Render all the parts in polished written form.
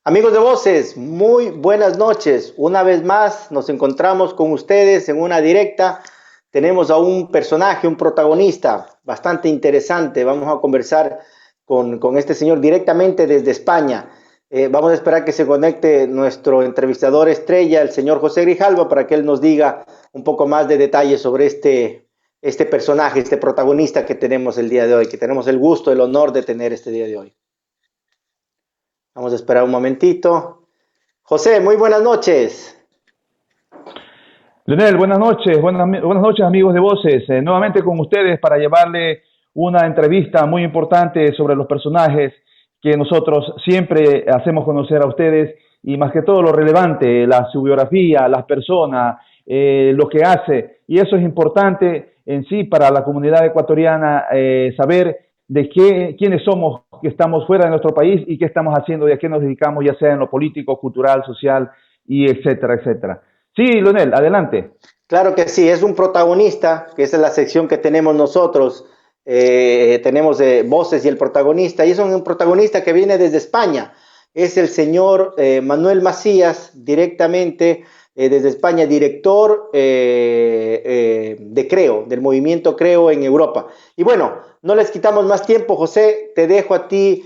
Amigos de Voces, muy buenas noches. Una vez más nos encontramos con ustedes en una directa. Tenemos a un personaje, un protagonista bastante interesante. Vamos a conversar con este señor directamente desde España. Vamos a esperar que se conecte nuestro entrevistador estrella, el señor José Grijalva, para que él nos diga un poco más de detalles sobre este personaje, este protagonista que tenemos el día de hoy, que tenemos el gusto, el honor de tener este día de hoy. Vamos a esperar un momentito. José, muy buenas noches. Leonel, buenas noches amigos de Voces, nuevamente con ustedes para llevarle una entrevista muy importante sobre los personajes que nosotros siempre hacemos conocer a ustedes y más que todo lo relevante, su biografía, las personas, lo que hace, y eso es importante en sí para la comunidad ecuatoriana, saber de quiénes somos, que estamos fuera de nuestro país y qué estamos haciendo y a qué nos dedicamos, ya sea en lo político, cultural, social y etcétera, etcétera. Sí, Leonel, adelante. Claro que sí, es un protagonista, que esa es la sección que tenemos nosotros. Tenemos Voces y el protagonista, y es un protagonista que viene desde España. Es el señor Manuel Macías, directamente desde España, director de Creo, del movimiento Creo en Europa. Y bueno, no les quitamos más tiempo, José, te dejo a ti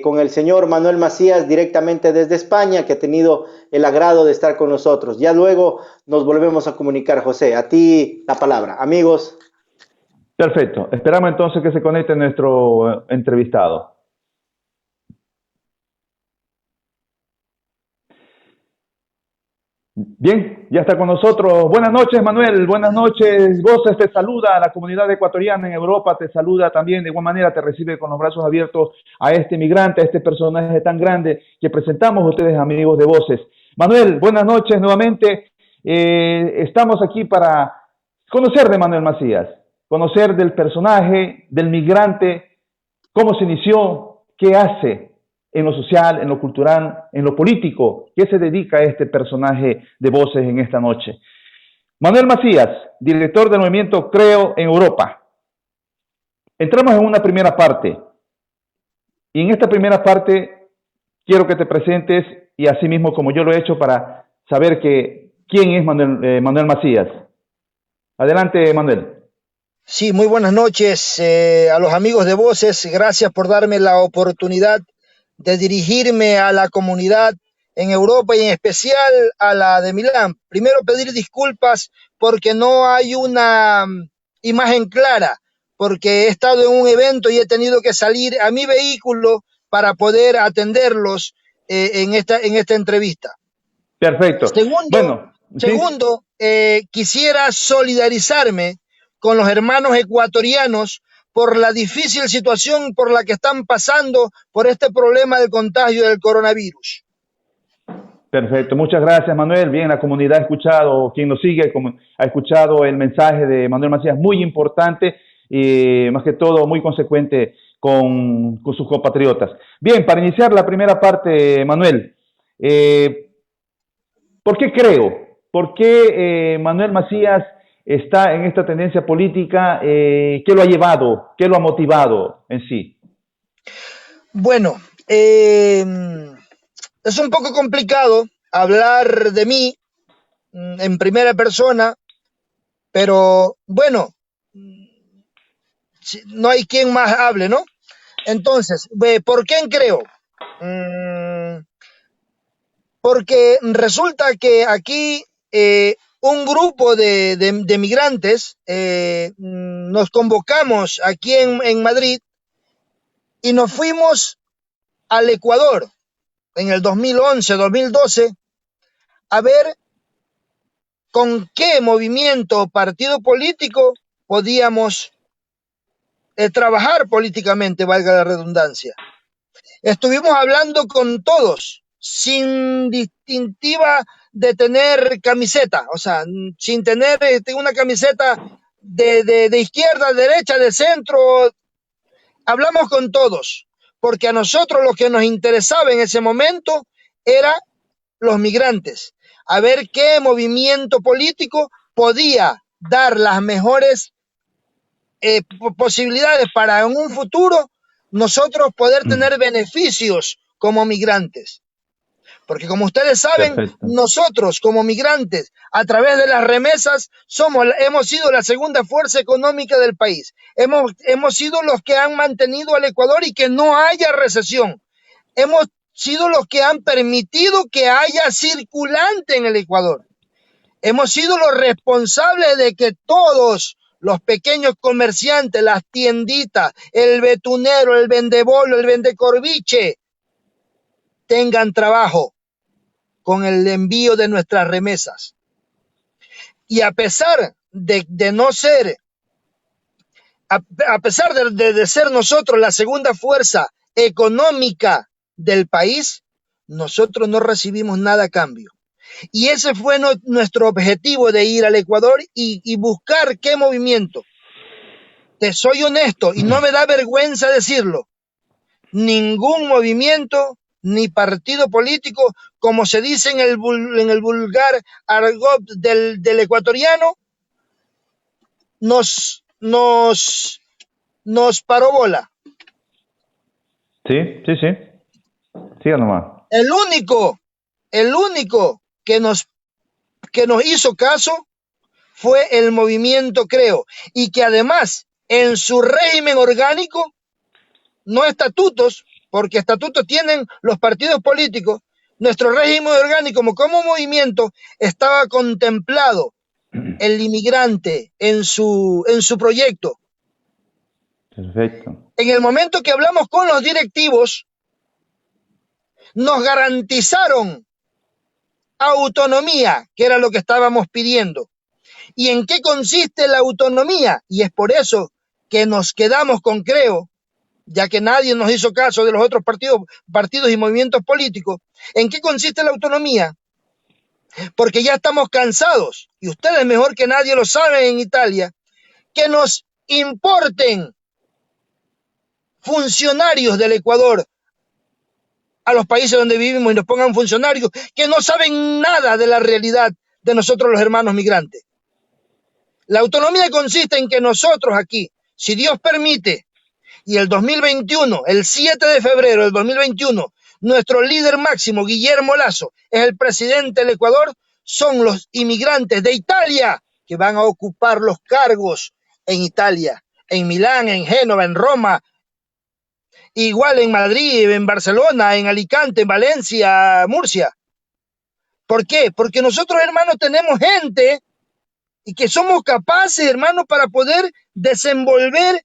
con el señor Manuel Macías directamente desde España, que ha tenido el agrado de estar con nosotros. Ya luego nos volvemos a comunicar, José. A ti la palabra. Amigos. Perfecto. Esperamos entonces que se conecte nuestro entrevistado. Bien, ya está con nosotros. Buenas noches, Manuel. Buenas noches. Voces te saluda, la comunidad ecuatoriana en Europa te saluda también. De igual manera te recibe con los brazos abiertos a este migrante, a este personaje tan grande que presentamos a ustedes, amigos de Voces. Manuel, buenas noches nuevamente. Estamos aquí para conocer de Manuel Macías, conocer del personaje, del migrante, cómo se inició, qué hace en lo social, en lo cultural, en lo político, qué se dedica a este personaje de Voces en esta noche. Manuel Macías, director del movimiento Creo en Europa. Entramos en una primera parte, y en esta primera parte quiero que te presentes, y así mismo como yo lo he hecho, para saber quién es Manuel Macías. Adelante, Manuel. Sí, muy buenas noches a los amigos de Voces. Gracias por darme la oportunidad de dirigirme a la comunidad en Europa y en especial a la de Milán. Primero pedir disculpas porque no hay una imagen clara, porque he estado en un evento y he tenido que salir a mi vehículo para poder atenderlos en esta entrevista. Perfecto. Bueno, Segundo, quisiera solidarizarme con los hermanos ecuatorianos por la difícil situación por la que están pasando por este problema del contagio del coronavirus. Perfecto, muchas gracias, Manuel. Bien, la comunidad ha escuchado, quien nos sigue ha escuchado el mensaje de Manuel Macías, muy importante y más que todo muy consecuente con sus compatriotas. Bien, para iniciar la primera parte, Manuel, ¿por qué creo? ¿Por qué Manuel Macías está en esta tendencia política? ¿Qué lo ha llevado? ¿Qué lo ha motivado en sí? Bueno, es un poco complicado hablar de mí en primera persona, pero bueno, no hay quien más hable, ¿no? Entonces, ¿por qué creo? Porque resulta que aquí un grupo de migrantes nos convocamos aquí en Madrid y nos fuimos al Ecuador en el 2011, 2012 a ver con qué movimiento o partido político podíamos trabajar políticamente, valga la redundancia. Estuvimos hablando con todos, sin distintiva de tener camiseta, o sea, sin tener una camiseta de izquierda, derecha, de centro. Hablamos con todos, porque a nosotros lo que nos interesaba en ese momento era los migrantes, a ver qué movimiento político podía dar las mejores posibilidades para en un futuro nosotros poder tener beneficios como migrantes. Porque como ustedes saben, Perfecto. nosotros como migrantes, a través de las remesas, hemos sido la segunda fuerza económica del país. Hemos sido los que han mantenido al Ecuador y que no haya recesión. Hemos sido los que han permitido que haya circulante en el Ecuador. Hemos sido los responsables de que todos los pequeños comerciantes, las tienditas, el betunero, el vendebolo, el vendecorviche, tengan trabajo con el envío de nuestras remesas. Y a pesar de no ser, a pesar de ser nosotros la segunda fuerza económica del país, nosotros no recibimos nada a cambio. Y ese fue nuestro objetivo de ir al Ecuador y buscar qué movimiento. Te soy honesto y no me da vergüenza decirlo. Ningún movimiento ni partido político, como se dice en el vulgar argot del ecuatoriano, nos paró bola. Sí, sí, sí. Siga nomás. El único que nos hizo caso fue el movimiento Creo, y que además en su régimen orgánico, no estatutos, porque estatutos tienen los partidos políticos, nuestro régimen orgánico como movimiento estaba contemplado el inmigrante en su proyecto. Perfecto. En el momento que hablamos con los directivos, nos garantizaron autonomía, que era lo que estábamos pidiendo. ¿Y en qué consiste la autonomía? Y es por eso que nos quedamos con Creo, ya que nadie nos hizo caso de los otros partidos y movimientos políticos. ¿En qué consiste la autonomía? Porque ya estamos cansados, y ustedes mejor que nadie lo saben en Italia, que nos importen funcionarios del Ecuador a los países donde vivimos y nos pongan funcionarios que no saben nada de la realidad de nosotros los hermanos migrantes. La autonomía consiste en que nosotros aquí, si Dios permite, y el 2021, el 7 de febrero del 2021, nuestro líder máximo, Guillermo Lasso, es el presidente del Ecuador, son los inmigrantes de Italia que van a ocupar los cargos en Italia, en Milán, en Génova, en Roma, igual en Madrid, en Barcelona, en Alicante, en Valencia, Murcia. ¿Por qué? Porque nosotros, hermanos, tenemos gente y que somos capaces, hermanos, para poder desenvolver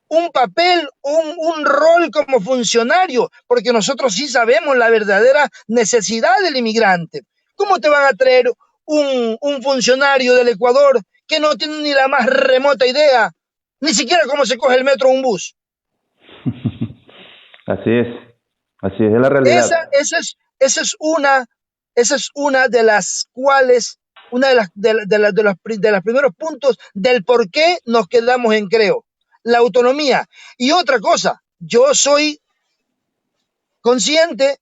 un papel, un rol como funcionario, porque nosotros sí sabemos la verdadera necesidad del inmigrante. ¿Cómo te van a traer un funcionario del Ecuador que no tiene ni la más remota idea, ni siquiera cómo se coge el metro o un bus? Así es la realidad. Esa es una de las cuales, una de los primeros puntos del por qué nos quedamos en Creo, la autonomía. Y otra cosa, yo soy consciente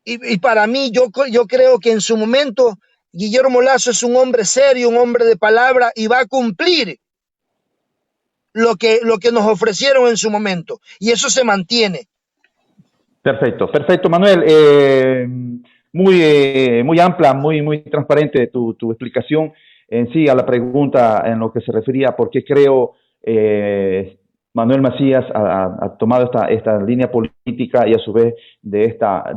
y para mí yo creo que en su momento Guillermo Lasso es un hombre serio, un hombre de palabra y va a cumplir lo que nos ofrecieron en su momento, y eso se mantiene. Perfecto, perfecto, Manuel. Muy amplia, muy transparente tu explicación en sí a la pregunta en lo que se refería a por qué creo Manuel Macías ha tomado esta línea política y a su vez de esta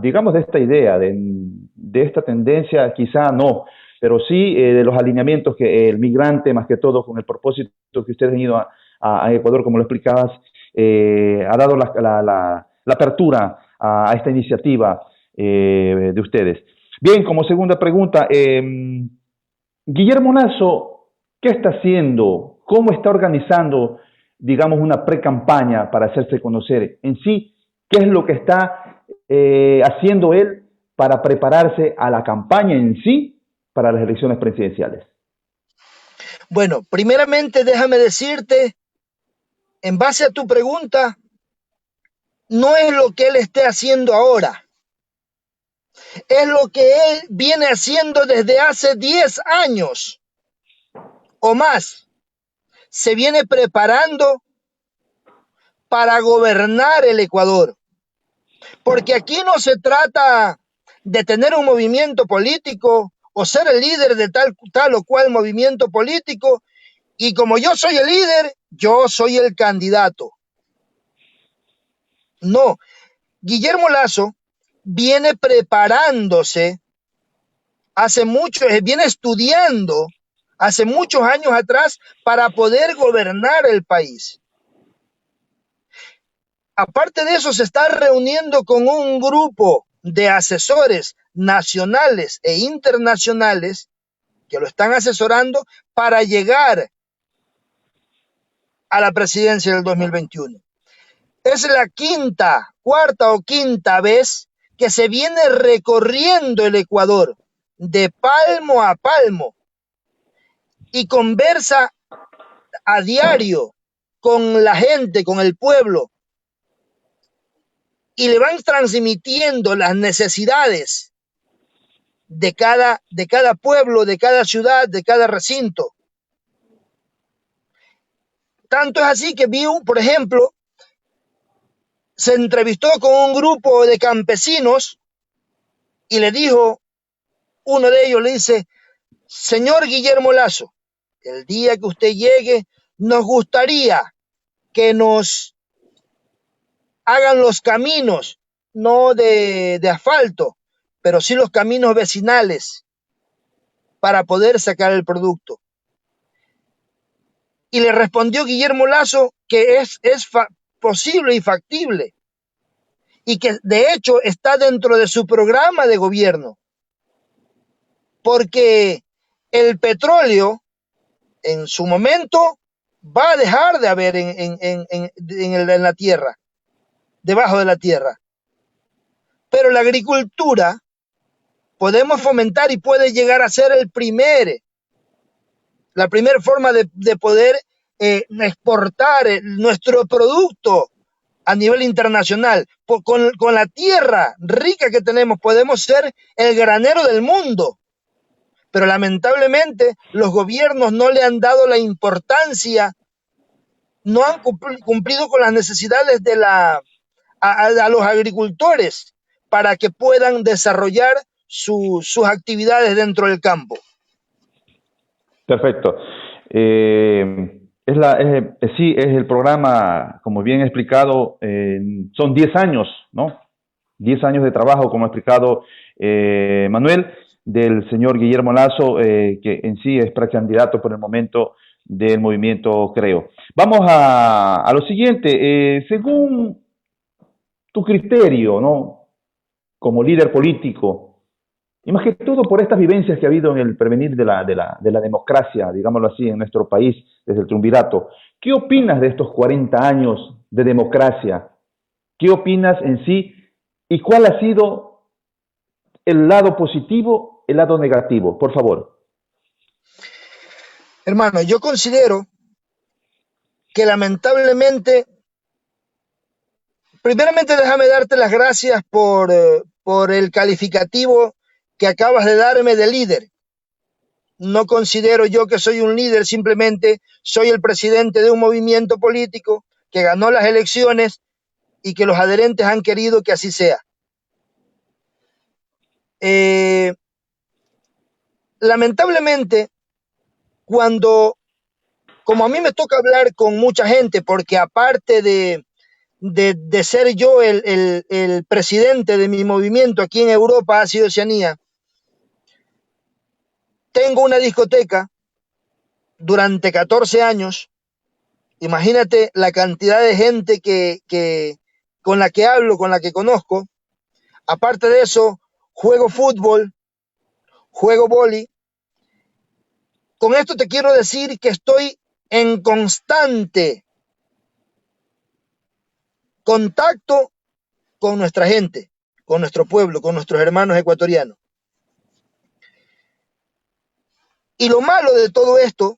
idea, de esta tendencia, quizá no, pero sí de los alineamientos que el migrante, más que todo con el propósito que ustedes han ido a Ecuador, como lo explicabas, ha dado la apertura a esta iniciativa de ustedes. Bien, como segunda pregunta, Guillermo Lasso, ¿qué está haciendo? ¿Cómo está organizando, digamos, una pre-campaña para hacerse conocer? En sí, ¿qué es lo que está haciendo él para prepararse a la campaña en sí para las elecciones presidenciales? Bueno, primeramente déjame decirte, en base a tu pregunta, no es lo que él esté haciendo ahora, es lo que él viene haciendo desde hace 10 años o más. Se viene preparando para gobernar el Ecuador. Porque aquí no se trata de tener un movimiento político o ser el líder de tal o cual movimiento político, y como yo soy el líder, yo soy el candidato. No, Guillermo Lasso viene preparándose viene estudiando hace muchos años atrás para poder gobernar el país. Aparte de eso, se está reuniendo con un grupo de asesores nacionales e internacionales que lo están asesorando para llegar a la presidencia del 2021. Es la cuarta o quinta vez que se viene recorriendo el Ecuador de palmo a palmo y conversa a diario con la gente, con el pueblo, y le van transmitiendo las necesidades de cada pueblo, de cada ciudad, de cada recinto. Tanto es así que por ejemplo, se entrevistó con un grupo de campesinos y le dijo, uno de ellos le dice: señor Guillermo Lasso, el día que usted llegue, nos gustaría que nos hagan los caminos, no de asfalto, pero sí los caminos vecinales para poder sacar el producto. Y le respondió Guillermo Lasso que es posible y factible, y que de hecho está dentro de su programa de gobierno, porque el petróleo en su momento va a dejar de haber en la tierra, debajo de la tierra. Pero la agricultura podemos fomentar y puede llegar a ser la primera forma de poder exportar nuestro producto a nivel internacional. Con la tierra rica que tenemos podemos ser el granero del mundo, pero lamentablemente los gobiernos no le han dado la importancia, no han cumplido con las necesidades a los agricultores para que puedan desarrollar sus actividades dentro del campo. Perfecto. Sí, es el programa, como bien explicado, son 10 años, ¿no? 10 años de trabajo, como ha explicado Manuel, del señor Guillermo Lasso, que en sí es precandidato por el momento del movimiento Creo. Vamos a lo siguiente. Según tu criterio, ¿no? Como líder político, y más que todo por estas vivencias que ha habido en el prevenir de la democracia, digámoslo así, en nuestro país desde el triunvirato, ¿qué opinas de estos 40 años de democracia? ¿Qué opinas en sí? ¿Y cuál ha sido el lado positivo, el lado negativo? Por favor. Hermano, yo considero que lamentablemente, primeramente déjame darte las gracias por el calificativo que acabas de darme de líder. No considero yo que soy un líder, simplemente soy el presidente de un movimiento político que ganó las elecciones y que los adherentes han querido que así sea. Lamentablemente, como a mí me toca hablar con mucha gente, porque aparte de ser yo el presidente de mi movimiento aquí en Europa, Asia y Oceanía, tengo una discoteca durante 14 años. Imagínate la cantidad de gente con la que hablo, con la que conozco. Aparte de eso, juego fútbol, juego vóley. Con esto te quiero decir que estoy en constante contacto con nuestra gente, con nuestro pueblo, con nuestros hermanos ecuatorianos. Y lo malo de todo esto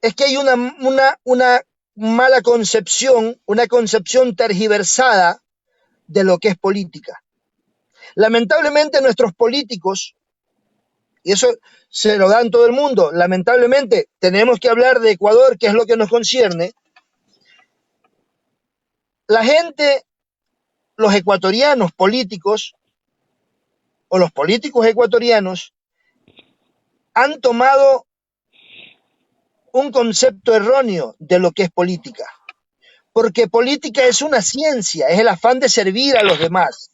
es que hay una mala concepción, una concepción tergiversada de lo que es política. Lamentablemente nuestros políticos, y eso se lo dan todo el mundo, lamentablemente tenemos que hablar de Ecuador, que es lo que nos concierne. La gente, los ecuatorianos políticos, o los políticos ecuatorianos han tomado un concepto erróneo de lo que es política. Porque política es una ciencia, es el afán de servir a los demás.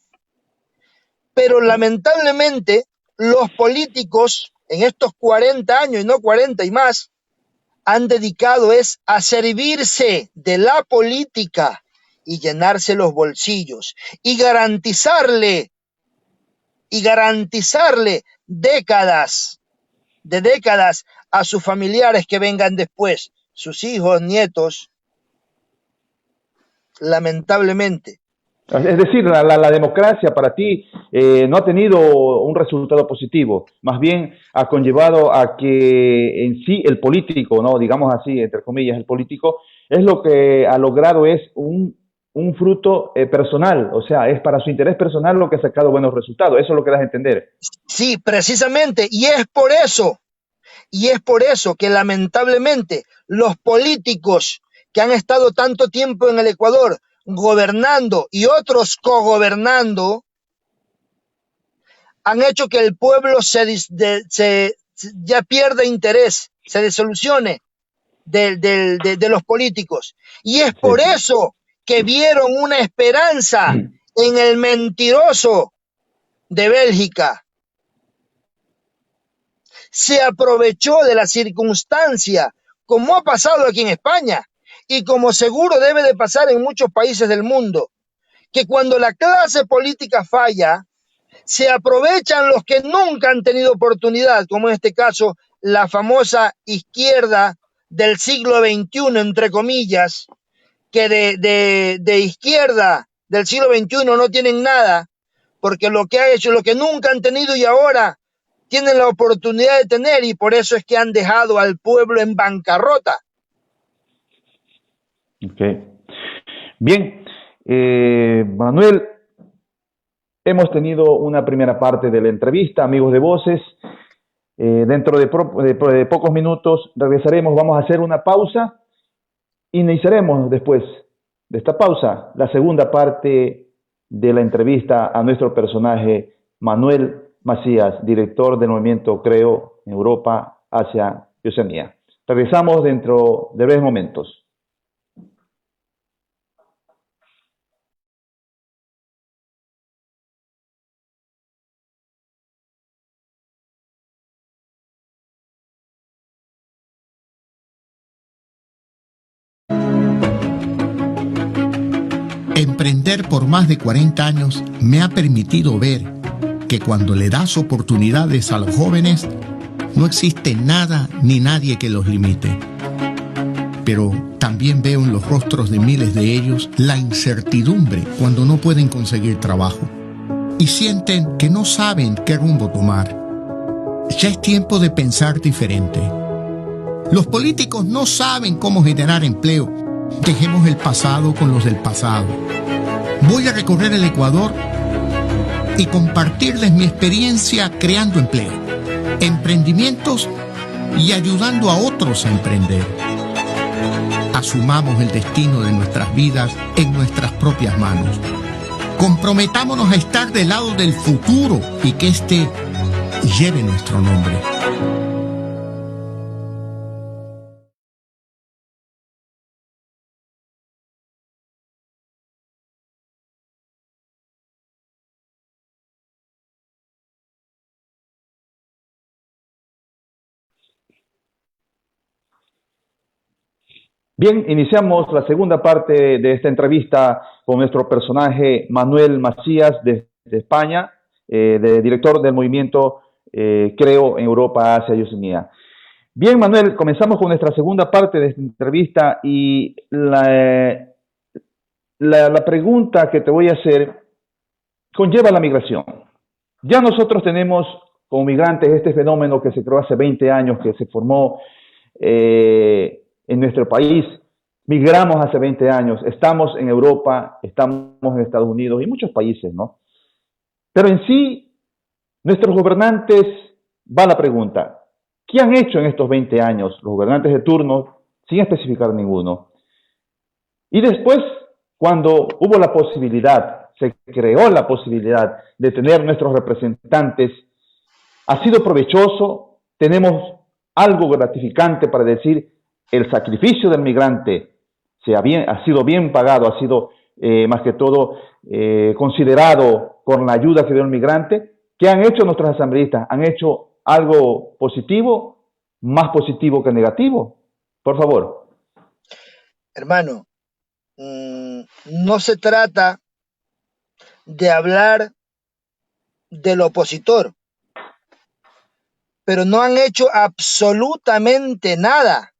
Pero lamentablemente los políticos en estos 40 años, y no 40 y más, han dedicado es a servirse de la política y llenarse los bolsillos y garantizarle décadas a sus familiares que vengan después, sus hijos, nietos, lamentablemente. Es decir, la democracia para ti no ha tenido un resultado positivo, más bien ha conllevado a que en sí el político, ¿no? Digamos así, entre comillas, el político, es lo que ha logrado es un fruto personal, o sea, es para su interés personal lo que ha sacado buenos resultados, eso es lo que das a entender. Sí, precisamente, y es por eso que lamentablemente los políticos que han estado tanto tiempo en el Ecuador gobernando y otros cogobernando han hecho que el pueblo ya pierda interés, se desolucione de los políticos. Y es por eso que vieron una esperanza en el mentiroso de Bélgica. Se aprovechó de la circunstancia, como ha pasado aquí en España y como seguro debe de pasar en muchos países del mundo, que cuando la clase política falla, se aprovechan los que nunca han tenido oportunidad, como en este caso la famosa izquierda del siglo XXI, entre comillas, que de izquierda del siglo XXI no tienen nada, porque lo que ha hecho, lo que nunca han tenido y ahora tienen la oportunidad de tener, y por eso es que han dejado al pueblo en bancarrota. Okay. Bien, Manuel, hemos tenido una primera parte de la entrevista, amigos de Voces. Dentro de pocos minutos regresaremos, vamos a hacer una pausa. Iniciaremos después de esta pausa la segunda parte de la entrevista a nuestro personaje Manuel Macías, director del movimiento Creo en Europa, Asia y Oceanía. Regresamos dentro de breves momentos. Emprender por más de 40 años me ha permitido ver que cuando le das oportunidades a los jóvenes, no existe nada ni nadie que los limite. Pero también veo en los rostros de miles de ellos la incertidumbre cuando no pueden conseguir trabajo y sienten que no saben qué rumbo tomar. Ya es tiempo de pensar diferente. Los políticos no saben cómo generar empleo. Dejemos el pasado con los del pasado. Voy a recorrer el Ecuador y compartirles mi experiencia creando empleo, emprendimientos y ayudando a otros a emprender. Asumamos el destino de nuestras vidas en nuestras propias manos. Comprometámonos a estar del lado del futuro y que éste lleve nuestro nombre. Bien, iniciamos la segunda parte de esta entrevista con nuestro personaje Manuel Macías de España, director del movimiento Creo en Europa, Asia y Oceanía. Bien, Manuel, comenzamos con nuestra segunda parte de esta entrevista y la pregunta que te voy a hacer conlleva la migración. Ya nosotros tenemos como migrantes este fenómeno que se creó hace 20 años, que se formó en nuestro país. Migramos hace 20 años, estamos en Europa, estamos en Estados Unidos y muchos países, ¿no? Pero en sí, nuestros gobernantes, va la pregunta, ¿qué han hecho en estos 20 años los gobernantes de turno, sin especificar ninguno? Y después, cuando hubo la posibilidad, se creó la posibilidad de tener nuestros representantes, ha sido provechoso. Tenemos algo gratificante para decir: el sacrificio del migrante ha sido bien pagado, ha sido más que todo considerado con la ayuda que dio el migrante. ¿Qué han hecho nuestros asambleístas? Han hecho algo positivo, más positivo que negativo. Por favor. Hermano, no se trata de hablar del opositor, pero no han hecho absolutamente nada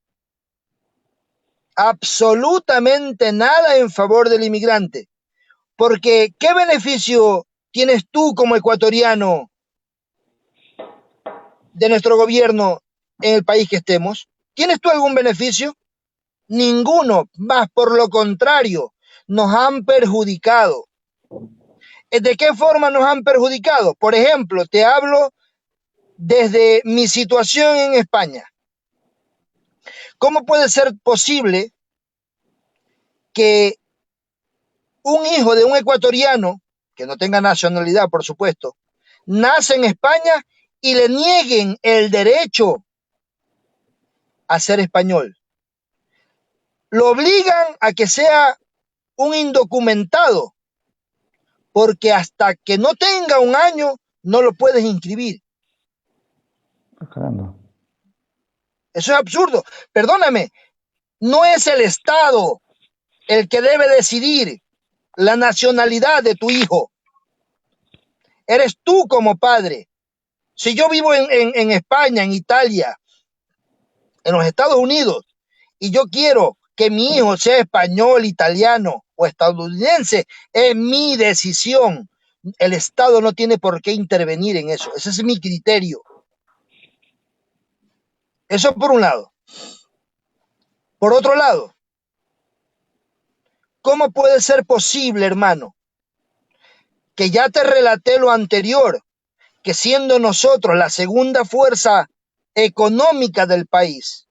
en favor del inmigrante. Porque, ¿qué beneficio tienes tú como ecuatoriano de nuestro gobierno en el país que estemos? ¿Tienes tú algún beneficio? Ninguno, más por lo contrario, nos han perjudicado. ¿De qué forma nos han perjudicado? Por ejemplo, te hablo desde mi situación en España. ¿Cómo puede ser posible que un hijo de un ecuatoriano, que no tenga nacionalidad, por supuesto, nace en España y le nieguen el derecho a ser español? Lo obligan a que sea un indocumentado, porque hasta que no tenga un año no lo puedes inscribir. Caramba. Eso es absurdo. Perdóname, no es el Estado el que debe decidir la nacionalidad de tu hijo. Eres tú como padre. Si yo vivo en España, en Italia, en los Estados Unidos, y yo quiero que mi hijo sea español, italiano o estadounidense, es mi decisión. El Estado no tiene por qué intervenir en eso. Ese es mi criterio. Eso por un lado. Por otro lado, ¿cómo puede ser posible, hermano, que ya te relaté lo anterior, que siendo nosotros la segunda fuerza económica del país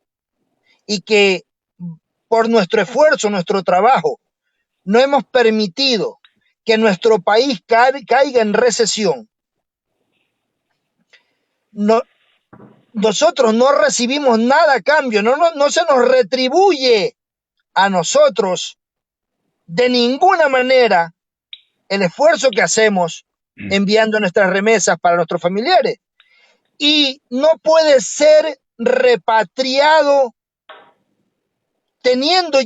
y que por nuestro esfuerzo, nuestro trabajo, no hemos permitido que nuestro país caiga en recesión? Nosotros no recibimos nada a cambio, no se nos retribuye a nosotros de ninguna manera el esfuerzo que hacemos enviando nuestras remesas para nuestros familiares. Y no puede ser repatriado teniendo,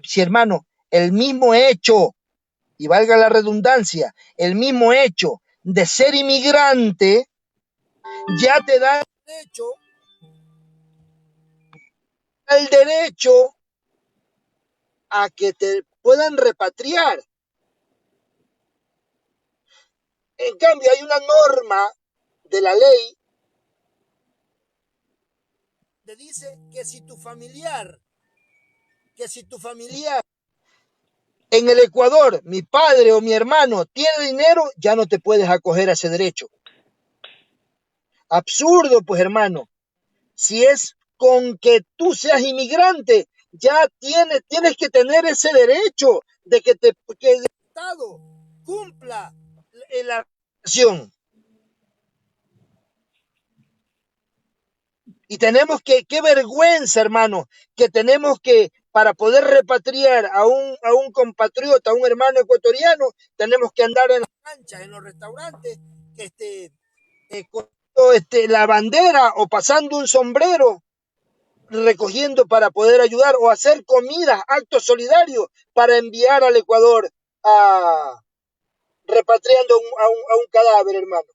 si hermano, el mismo hecho, y valga la redundancia, el mismo hecho de ser inmigrante ya te da el derecho a que te puedan repatriar. En cambio, hay una norma de la ley que dice que si tu familiar en el Ecuador, mi padre o mi hermano, tiene dinero, ya no te puedes acoger a ese derecho. Absurdo, pues, hermano. Si es con que tú seas inmigrante, ya tienes que tener ese derecho de que el Estado cumpla la acción. Y tenemos qué vergüenza, hermano, que tenemos que, para poder repatriar a un compatriota, a un hermano ecuatoriano, tenemos que andar en las canchas, en los restaurantes, con la bandera o pasando un sombrero, recogiendo para poder ayudar o hacer comidas, actos solidarios para enviar al Ecuador repatriando a un cadáver, hermano.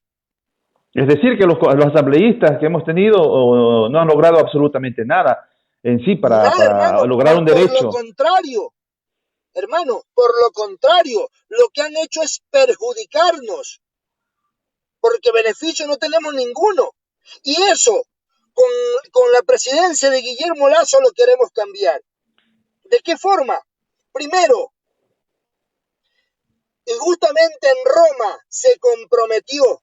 Es decir, que los asambleístas que hemos tenido no han logrado absolutamente nada en sí para lograr un derecho. Por lo contrario, hermano, por lo contrario, lo que han hecho es perjudicarnos, porque beneficio no tenemos ninguno. Y eso, con la presidencia de Guillermo Lasso, lo queremos cambiar. ¿De qué forma? Primero, y justamente en Roma se comprometió,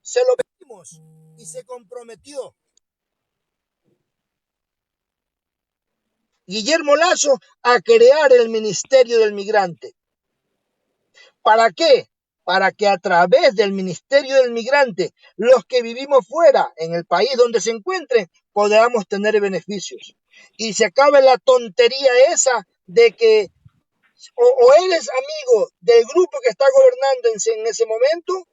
se lo pedimos y se comprometió Guillermo Lasso a crear el Ministerio del Migrante. ¿Para qué? Para que a través del Ministerio del Migrante, los que vivimos fuera, en el país donde se encuentren, podamos tener beneficios. Y se acabe la tontería esa de que o eres amigo del grupo que está gobernando en ese momento,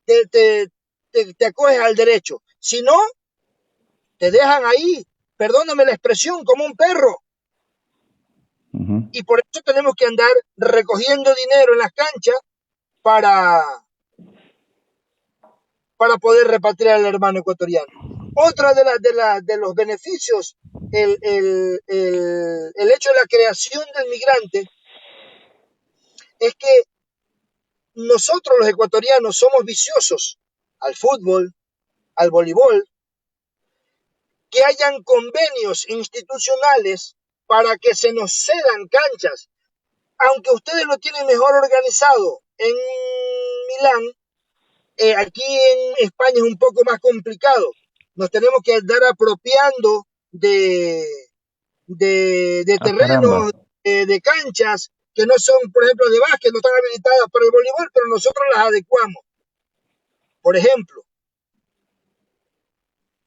te acoges al derecho. Si no, te dejan ahí, perdóname la expresión, como un perro. Y por eso tenemos que andar recogiendo dinero en las canchas para poder repatriar al hermano ecuatoriano. Otra de los beneficios, el hecho de la creación del migrante, es que nosotros los ecuatorianos somos viciosos al fútbol, al voleibol, que hayan convenios institucionales para que se nos cedan canchas. Aunque ustedes lo tienen mejor organizado en Milán, aquí en España es un poco más complicado. Nos tenemos que dar apropiando de terrenos, de canchas que no son, por ejemplo, de básquet, no están habilitadas para el voleibol, pero nosotros las adecuamos. Por ejemplo,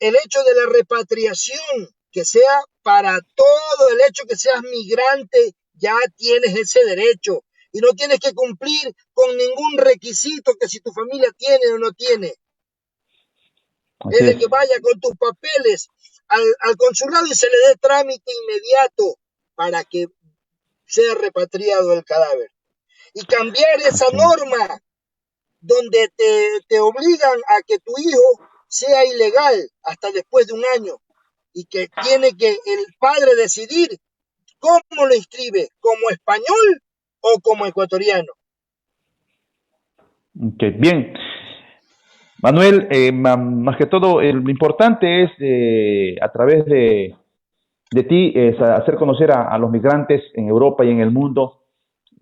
el hecho de la repatriación, que sea para todo, el hecho que seas migrante, ya tienes ese derecho y no tienes que cumplir con ningún requisito que si tu familia tiene o no tiene. Es de que vaya con tus papeles al consulado y se le dé trámite inmediato para que sea repatriado el cadáver. Y cambiar esa norma donde te obligan a que tu hijo sea ilegal hasta después de un año y que tiene que el padre decidir cómo lo inscribe, como español o como ecuatoriano. Okay, bien. Manuel, más que todo, lo importante es a través de ti es hacer conocer a los migrantes en Europa y en el mundo.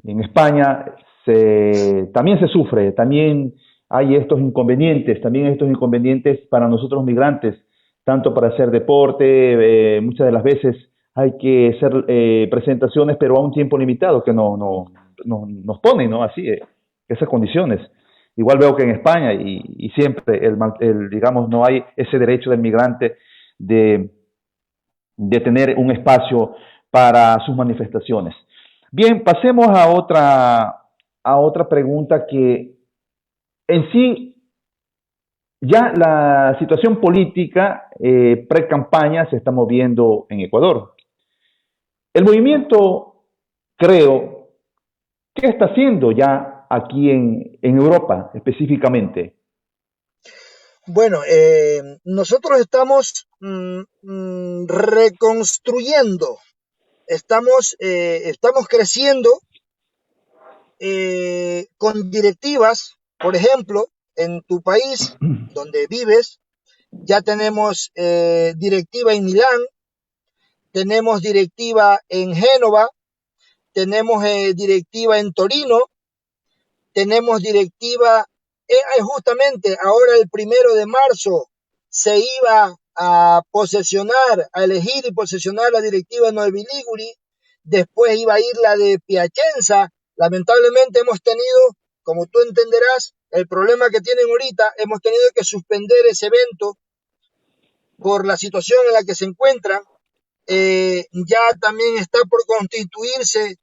En España también se sufre, también hay estos inconvenientes, para nosotros migrantes, tanto para hacer deporte, muchas de las veces hay que hacer presentaciones, pero a un tiempo limitado que nos ponen, ¿no? Así, esas condiciones. Igual veo que en España y siempre, digamos, no hay ese derecho del migrante de tener un espacio para sus manifestaciones. Bien, pasemos a otra pregunta que en sí, ya la situación política pre-campaña se está moviendo en Ecuador. El movimiento, creo, ¿qué está haciendo ya aquí en Europa específicamente? Bueno, nosotros estamos reconstruyendo, estamos creciendo con directivas. Por ejemplo, en tu país donde vives, ya tenemos directiva en Milán, tenemos directiva en Génova, tenemos directiva en Torino, tenemos directiva, justamente ahora el 1 de marzo se iba a elegir y posesionar la directiva de Novi Liguri, después iba a ir la de Piacenza. Lamentablemente hemos tenido, como tú entenderás, el problema que tienen ahorita, hemos tenido que suspender ese evento por la situación en la que se encuentran. Ya también está por constituirse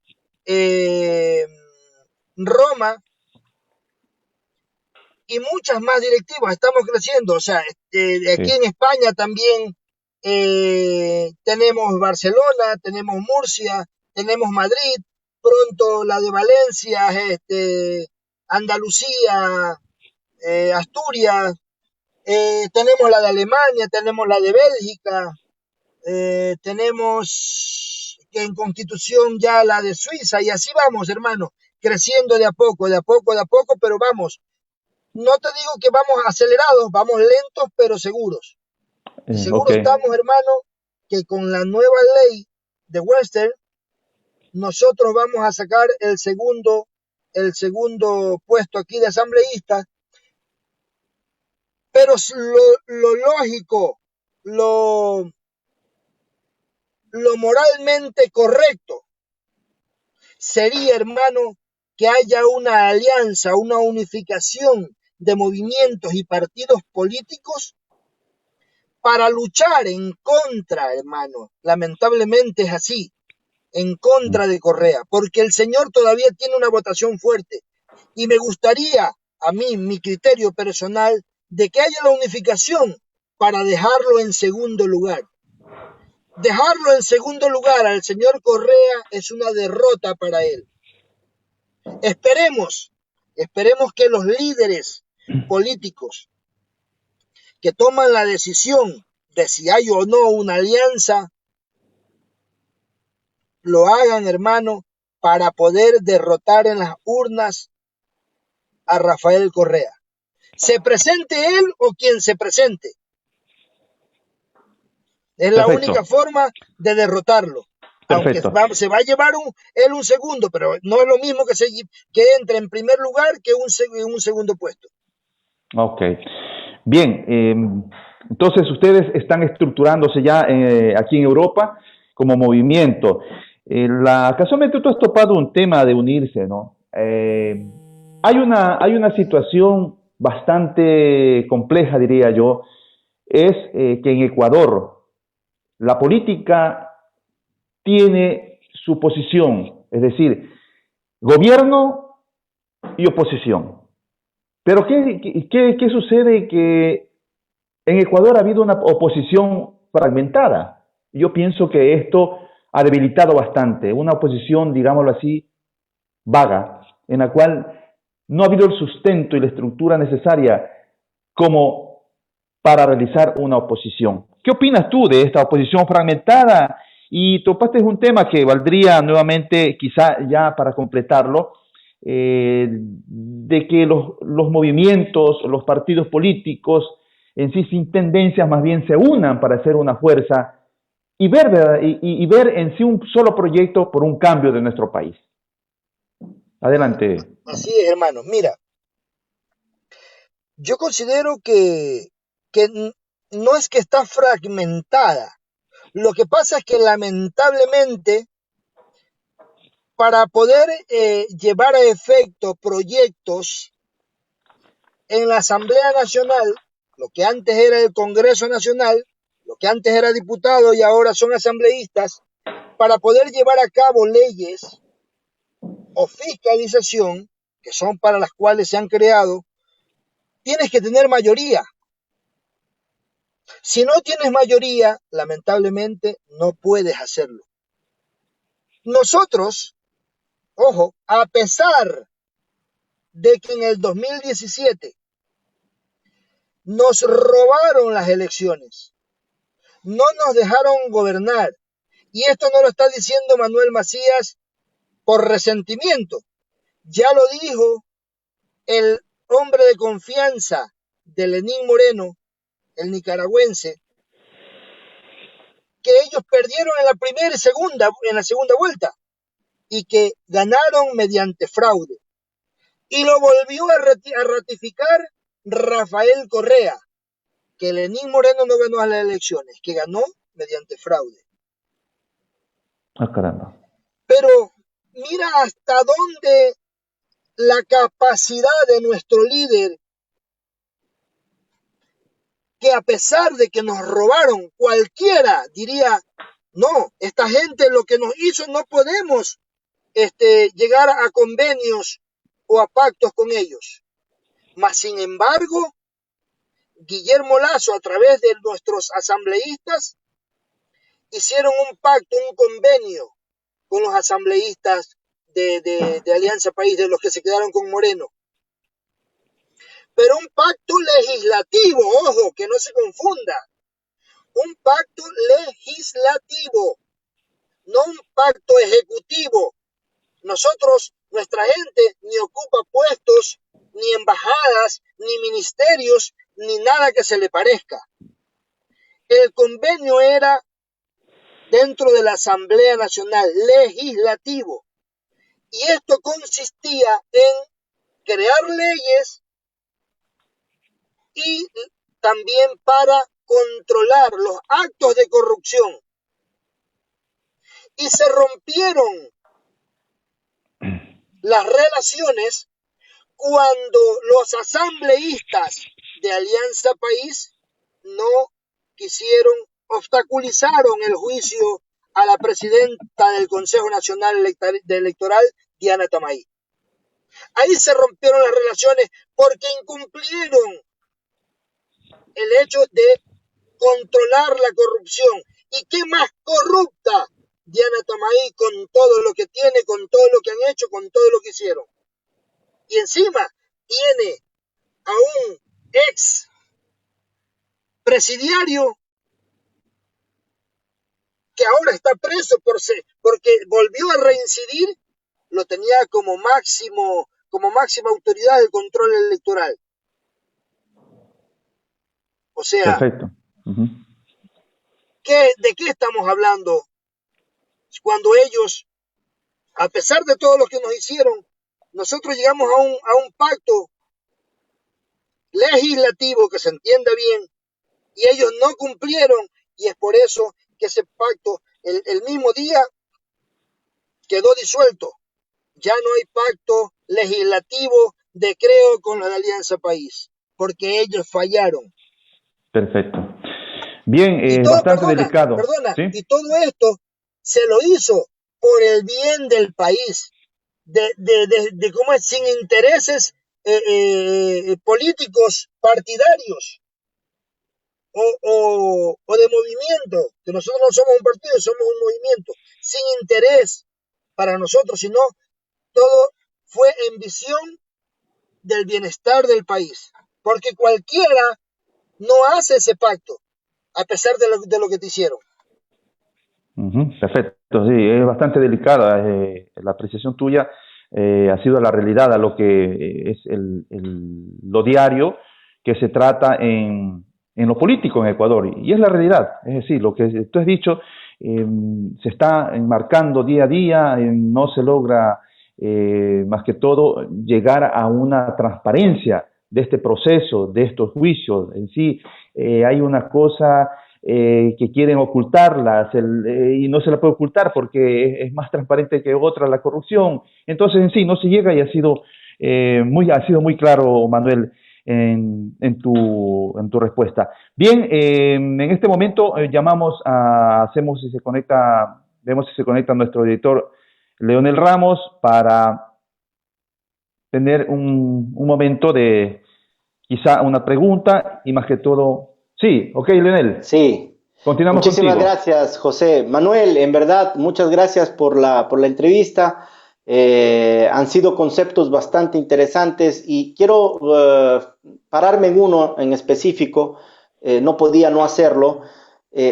Roma y muchas más directivas. Estamos creciendo. O sea, aquí en España también tenemos Barcelona, tenemos Murcia, tenemos Madrid, pronto la de Valencia, Andalucía, Asturias, tenemos la de Alemania, tenemos la de Bélgica, tenemos que en Constitución ya la de Suiza, y así vamos, hermano, creciendo de a poco, pero vamos. No te digo que vamos acelerados, vamos lentos, pero seguros. Y seguro estamos, hermano, que con la nueva ley de Western, nosotros vamos a sacar el segundo puesto aquí de asambleísta. Pero lo lógico, lo moralmente correcto sería, hermano, que haya una alianza, una unificación de movimientos y partidos políticos para luchar en contra, hermano. Lamentablemente es así, en contra de Correa, porque el señor todavía tiene una votación fuerte. Y me gustaría, a mí, mi criterio personal, de que haya la unificación para dejarlo en segundo lugar. Dejarlo en segundo lugar al señor Correa es una derrota para él. Esperemos que los líderes políticos que toman la decisión de si hay o no una alianza, lo hagan, hermano, para poder derrotar en las urnas a Rafael Correa. Se presente él o quien se presente. Es la Perfecto. única forma de derrotarlo. Perfecto. Aunque se va a llevar él un segundo, pero no es lo mismo que entre en primer lugar que un segundo puesto. Ok. Bien, entonces ustedes están estructurándose ya aquí en Europa como movimiento. Casualmente tú has topado un tema de unirse, ¿no? Hay una situación bastante compleja, diría yo, es que en Ecuador la política tiene su posición, es decir, gobierno y oposición. Pero ¿qué sucede? Que en Ecuador ha habido una oposición fragmentada. Yo pienso que esto ha debilitado bastante, una oposición, digámoslo así, vaga, en la cual no ha habido el sustento y la estructura necesaria como para realizar una oposición. ¿Qué opinas tú de esta oposición fragmentada? Y topaste un tema que valdría nuevamente, quizá ya para completarlo, de que los movimientos, los partidos políticos en sí sin tendencias más bien se unan para hacer una fuerza y ver, ¿verdad? Y ver en sí un solo proyecto por un cambio de nuestro país. Adelante. Así es, hermano. Mira, yo considero que no es que está fragmentada. Lo que pasa es que lamentablemente para poder llevar a efecto proyectos en la Asamblea Nacional, lo que antes era el Congreso Nacional, lo que antes era diputado y ahora son asambleístas, para poder llevar a cabo leyes o fiscalización, que son para las cuales se han creado, tienes que tener mayoría. Si no tienes mayoría, lamentablemente no puedes hacerlo. Nosotros, ojo, a pesar de que en el 2017 nos robaron las elecciones, no nos dejaron gobernar, y esto no lo está diciendo Manuel Macías por resentimiento, ya lo dijo el hombre de confianza de Lenín Moreno, el nicaragüense, que ellos perdieron en la primera y en la segunda vuelta y que ganaron mediante fraude. Y lo volvió a ratificar Rafael Correa, que Lenín Moreno no ganó las elecciones, que ganó mediante fraude. Ah, caramba. Pero mira hasta dónde la capacidad de nuestro líder, que a pesar de que nos robaron, cualquiera diría, no, esta gente lo que nos hizo no podemos llegar a convenios o a pactos con ellos. Mas, sin embargo, Guillermo Lasso, a través de nuestros asambleístas, hicieron un pacto, un convenio con los asambleístas de Alianza País, de los que se quedaron con Moreno. Pero un pacto legislativo, ojo, que no se confunda. Un pacto legislativo, no un pacto ejecutivo. Nosotros, nuestra gente, ni ocupa puestos, ni embajadas, ni ministerios, ni nada que se le parezca. El convenio era dentro de la Asamblea Nacional, legislativo. Y esto consistía en crear leyes y también para controlar los actos de corrupción. Y se rompieron las relaciones cuando los asambleístas de Alianza País no quisieron, obstaculizaron el juicio a la presidenta del Consejo Nacional Electoral, Diana Tamay. Ahí se rompieron las relaciones porque incumplieron el hecho de controlar la corrupción. ¿Y qué más corrupta Diana Tamay con todo lo que tiene, con todo lo que han hecho, con todo lo que hicieron? Y encima tiene a un ex presidiario que ahora está preso porque volvió a reincidir, lo tenía como máxima autoridad del control electoral. O sea, perfecto. ¿de qué estamos hablando? Cuando ellos, a pesar de todo lo que nos hicieron, nosotros llegamos a un pacto legislativo que se entienda bien, y ellos no cumplieron, y es por eso que ese pacto el mismo día quedó disuelto. Ya no hay pacto legislativo de Creo con la Alianza País, porque ellos fallaron. Perfecto. Bien, bastante delicado. ¿Sí? Y todo esto se lo hizo por el bien del país, de cómo es, sin intereses políticos partidarios o de movimiento, que nosotros no somos un partido, somos un movimiento, sin interés para nosotros, sino todo fue en visión del bienestar del país, porque cualquiera no hace ese pacto, a pesar de lo que te hicieron. Perfecto, sí, es bastante delicada la apreciación tuya, ha sido la realidad a lo que es lo diario que se trata en lo político en Ecuador, y es la realidad, es decir, lo que tú has dicho se está enmarcando día a día, no se logra más que todo llegar a una transparencia de este proceso, de estos juicios. En sí hay una cosa que quieren ocultarlas y no se la puede ocultar porque es más transparente que otra la corrupción. Entonces en sí no se llega, y ha sido muy claro, Manuel, en tu respuesta. Bien, en este momento vemos si se conecta nuestro director Leonel Ramos para tener un momento de quizá una pregunta y más que todo. Sí, ok, Leonel. Sí. Continuamos Muchísimas contigo. gracias, José. Manuel, en verdad, muchas gracias por la entrevista. Han sido conceptos bastante interesantes y quiero pararme en uno en específico, no podía no hacerlo,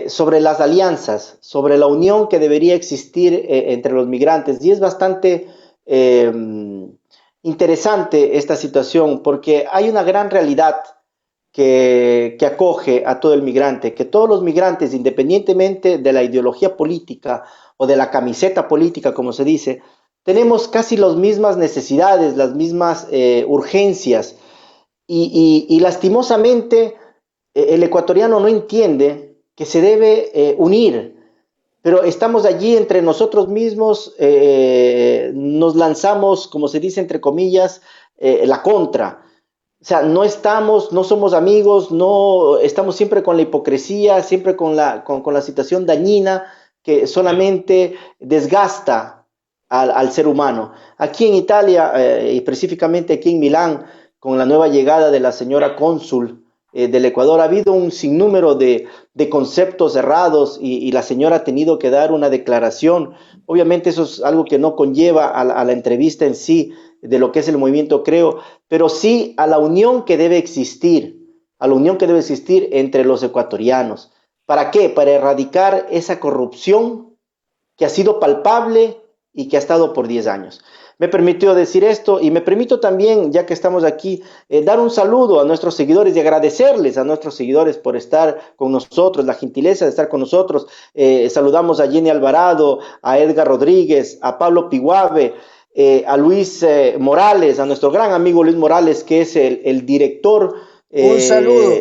sobre las alianzas, sobre la unión que debería existir entre los migrantes. Y es bastante interesante esta situación porque hay una gran realidad que acoge a todo el migrante, que todos los migrantes, independientemente de la ideología política o de la camiseta política, como se dice, tenemos casi las mismas necesidades, las mismas urgencias y lastimosamente el ecuatoriano no entiende que se debe unir, pero estamos allí entre nosotros mismos, nos lanzamos, como se dice entre comillas, la contra. O sea, no somos amigos, no estamos siempre con la hipocresía, siempre con la situación dañina que solamente desgasta al ser humano. Aquí en Italia, y específicamente aquí en Milán, con la nueva llegada de la señora cónsul del Ecuador, ha habido un sinnúmero de conceptos errados y la señora ha tenido que dar una declaración. Obviamente eso es algo que no conlleva a la entrevista en sí, de lo que es el movimiento Creo, pero sí a la unión que debe existir, entre los ecuatorianos. ¿Para qué? Para erradicar esa corrupción que ha sido palpable y que ha estado por 10 años. Me permitió decir esto y me permito también, ya que estamos aquí, dar un saludo a nuestros seguidores y agradecerles a nuestros seguidores por estar con nosotros, la gentileza de estar con nosotros. Saludamos a Jenny Alvarado, a Edgar Rodríguez, a Pablo Piguave, a Luis Morales, a nuestro gran amigo Luis Morales, que es el director. Un saludo.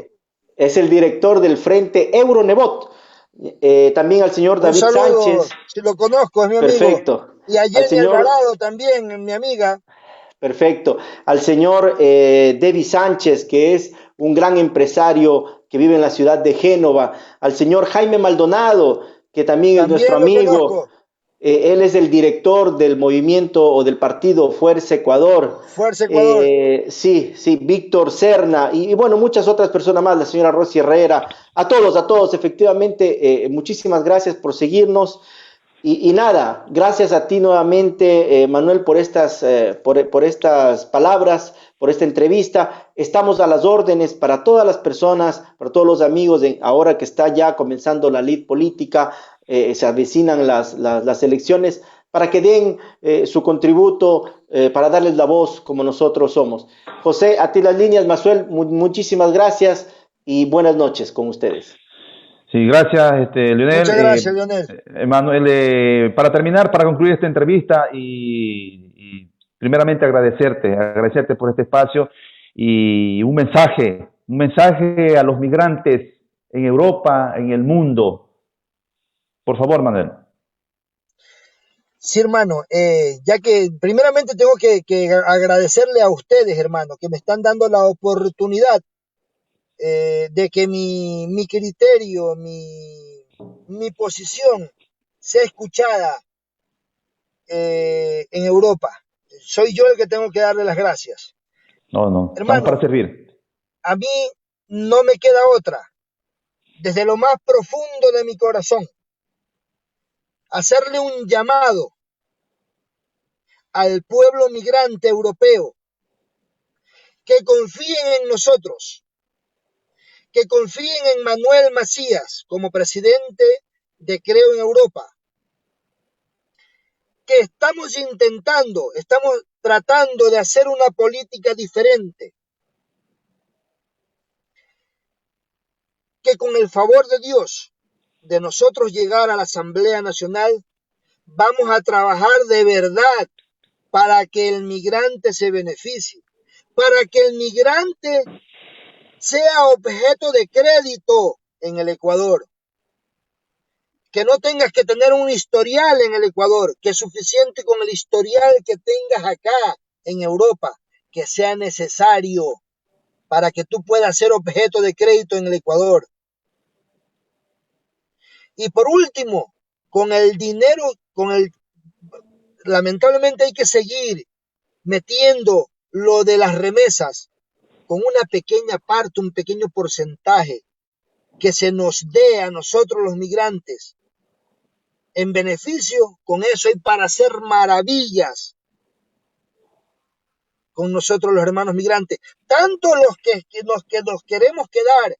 Es el director del Frente Euronebot. También al señor David Sánchez. Si lo conozco, es mi amigo. Perfecto. Y a al Jenny señor, Alvarado también, mi amiga. perfecto, al señor Devi Sánchez, que es un gran empresario que vive en la ciudad de Génova, al señor Jaime Maldonado, que también es nuestro También lo amigo. conozco. Él es el director del movimiento o del partido Fuerza Ecuador. Fuerza Ecuador. Sí, sí, Víctor Serna y, bueno, muchas otras personas más, la señora Rosy Herrera, a todos, efectivamente, muchísimas gracias por seguirnos. Y nada, gracias a ti nuevamente, Manuel, por estas palabras, por esta entrevista. Estamos a las órdenes para todas las personas, para todos los amigos, ahora que está ya comenzando la lid política, se avecinan las elecciones, para que den su contributo, para darles la voz como nosotros somos. José, a ti las líneas, Manuel, muchísimas gracias y buenas noches con ustedes. Sí, gracias, Leonel. Muchas gracias, Leonel. Manuel, para terminar, para concluir esta entrevista y primeramente agradecerte por este espacio y un mensaje a los migrantes en Europa, en el mundo. Por favor, Manuel. Sí, hermano, ya que primeramente tengo que agradecerle a ustedes, hermano, que me están dando la oportunidad de que mi criterio, mi posición sea escuchada en Europa. Soy yo el que tengo que darle las gracias. No, estamos para Hermano, servir. a mí no me queda otra, desde lo más profundo de mi corazón, hacerle un llamado al pueblo migrante europeo que confíen en nosotros, que confíen en Manuel Macías como presidente de Creo en Europa, que estamos tratando de hacer una política diferente, que con el favor de Dios, de nosotros llegar a la Asamblea Nacional, vamos a trabajar de verdad para que el migrante se beneficie, para que el migrante sea objeto de crédito en el Ecuador, que no tengas que tener un historial en el Ecuador, que es suficiente con el historial que tengas acá en Europa, que sea necesario para que tú puedas ser objeto de crédito en el Ecuador. Y por último, con el dinero, lamentablemente hay que seguir metiendo lo de las remesas con una pequeña parte, un pequeño porcentaje que se nos dé a nosotros los migrantes en beneficio. Con eso hay para hacer maravillas con nosotros los hermanos migrantes, tanto los que nos queremos quedar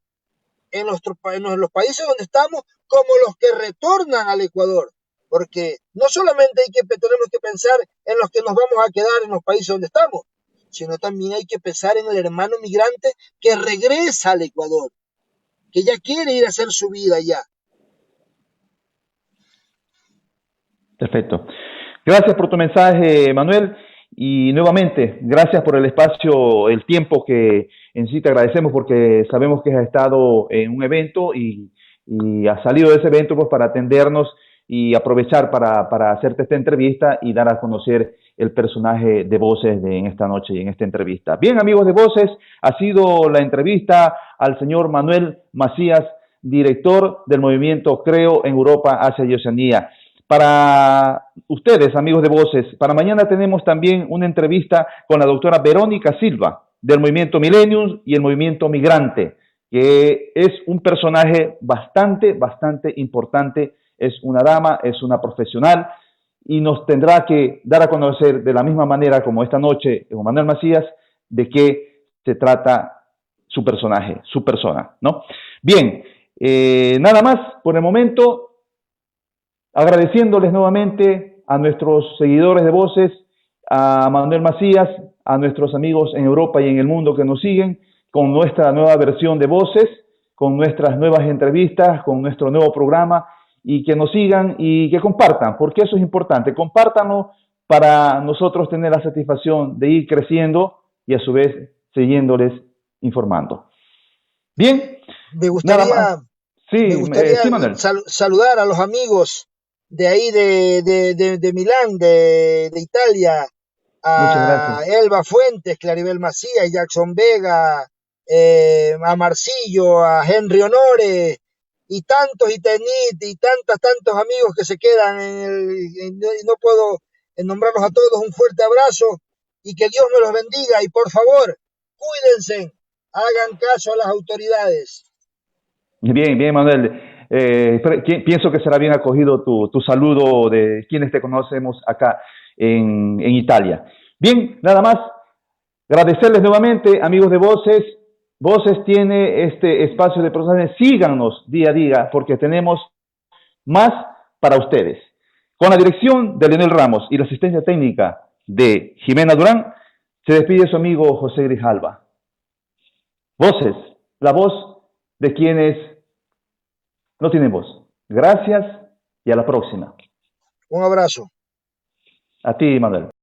en los países donde estamos, como los que retornan al Ecuador, porque no solamente tenemos que pensar en los que nos vamos a quedar en los países donde estamos, sino también hay que pensar en el hermano migrante que regresa al Ecuador, que ya quiere ir a hacer su vida allá. Perfecto. Gracias por tu mensaje, Manuel. Y nuevamente, gracias por el espacio, el tiempo que en sí te agradecemos, porque sabemos que has estado en un evento y has salido de ese evento pues para atendernos y aprovechar para hacerte esta entrevista y dar a conocer el personaje de Voces en esta noche y en esta entrevista. Bien, amigos de Voces, ha sido la entrevista al señor Manuel Macías, director del movimiento Creo en Europa, Asia y Oceanía. Para ustedes, amigos de Voces, para mañana tenemos también una entrevista con la doctora Verónica Silva, del movimiento Millennium y el movimiento Migrante, que es un personaje bastante importante. Es una dama, es una profesional y nos tendrá que dar a conocer de la misma manera como esta noche con Manuel Macías de qué se trata su personaje, su persona, ¿no? Bien, nada más por el momento. Agradeciéndoles nuevamente a nuestros seguidores de Voces, a Manuel Macías, a nuestros amigos en Europa y en el mundo que nos siguen con nuestra nueva versión de Voces, con nuestras nuevas entrevistas, con nuestro nuevo programa, y que nos sigan y que compartan, porque eso es importante. Compártanlo para nosotros tener la satisfacción de ir creciendo y a su vez siguiéndoles informando. Bien, Me gustaría, nada más. Sí, me gustaría sí, Manuel. saludar a los amigos de ahí de Milán, de Italia, Muchas a gracias. Elba Fuentes, Claribel Macías, Jackson Vega, a Marcillo, a Henry Honores, y tantos y tantos amigos que se quedan y no puedo nombrarlos a todos. Un fuerte abrazo y que Dios me los bendiga, y por favor, cuídense, hagan caso a las autoridades. Bien, bien, Manuel. Pienso que será bien acogido tu saludo de quienes te conocemos acá en Italia. Bien, nada más. Agradecerles nuevamente, amigos de Voces. Voces tiene este espacio de promociones. Síganos día a día porque tenemos más para ustedes. Con la dirección de Leonel Ramos y la asistencia técnica de Jimena Durán, se despide su amigo José Grijalva. Voces, la voz de quienes no tienen voz. Gracias y a la próxima. Un abrazo. A ti, Manuel.